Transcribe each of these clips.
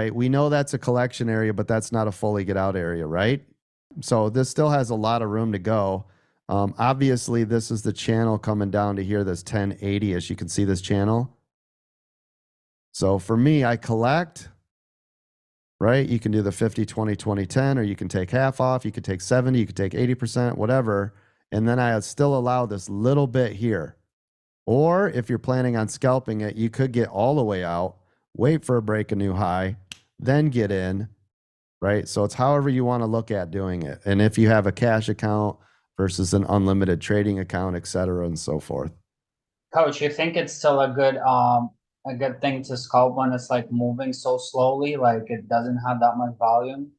right? We know that's a collection area, but that's not a fully get out area, right? So this still has a lot of room to go. Obviously, this is the channel coming down to here, this 1080, as you can see this channel. So for me, I collect, right? You can do the 50, 20, 20, 10, or you can take half off. You could take 70, you could take 80%, whatever. And then I still allow this little bit here. Or if you're planning on scalping it, you could get all the way out, wait for a break, a new high, then get in, right? So it's however you want to look at doing it. And if you have a cash account versus an unlimited trading account, et cetera, and so forth. Coach, you think it's still a good thing to scalp when it's like moving so slowly, like it doesn't have that much volume?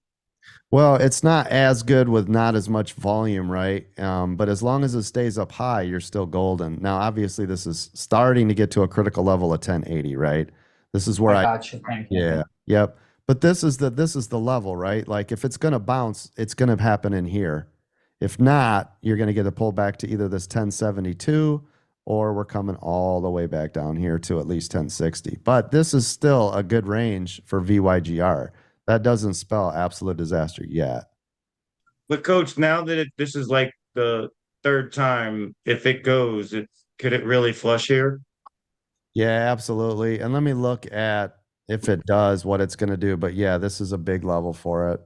Well, it's not as good with not as much volume, right? But as long as it stays up high, you're still golden. Now, obviously, this is starting to get to a critical level of 1080, right? This is where I got you. Thank you. yeah, yep. But this is the level, right? Like if it's gonna bounce, it's gonna happen in here. If not, you're gonna get a pullback to either this 1072 or we're coming all the way back down here to at least 1060. But this is still a good range for VYGR. That doesn't spell absolute disaster yet. But coach, now that this is like the third time, if it goes, could it really flush here? Yeah, absolutely. And let me look at if it does what it's going to do. But yeah, this is a big level for it.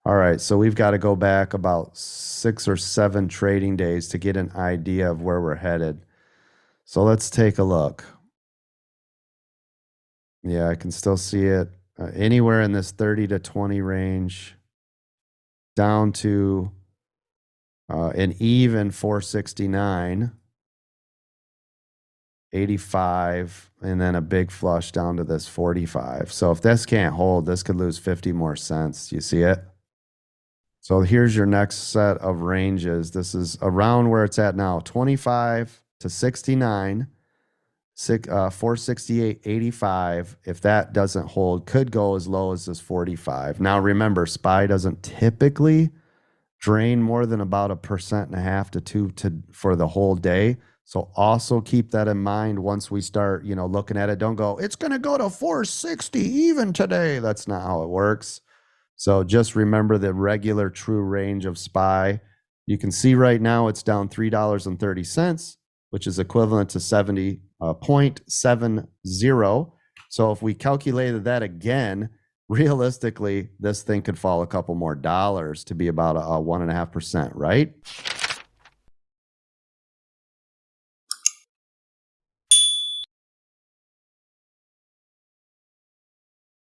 All right, so we've got to go back about 6 or 7 trading days to get an idea of where we're headed. So let's take a look. Yeah, I can still see it anywhere in this 30 to 20 range down to an even 469, 85, and then a big flush down to this 45. So if this can't hold, this could lose 50 more cents. You see it? So here's your next set of ranges. This is around where it's at now, 25 to 69, 468, 85. If that doesn't hold, could go as low as this 45. Now remember, SPY doesn't typically drain more than about 1.5% to 2% for the whole day. So also keep that in mind once we start, looking at it. Don't go, it's going to go to 460 even today. That's not how it works. So just remember the regular true range of SPY. You can see right now it's down $3.30, which is equivalent to 70.70. So if we calculated that again, realistically, this thing could fall a couple more dollars to be about a 1.5%, right?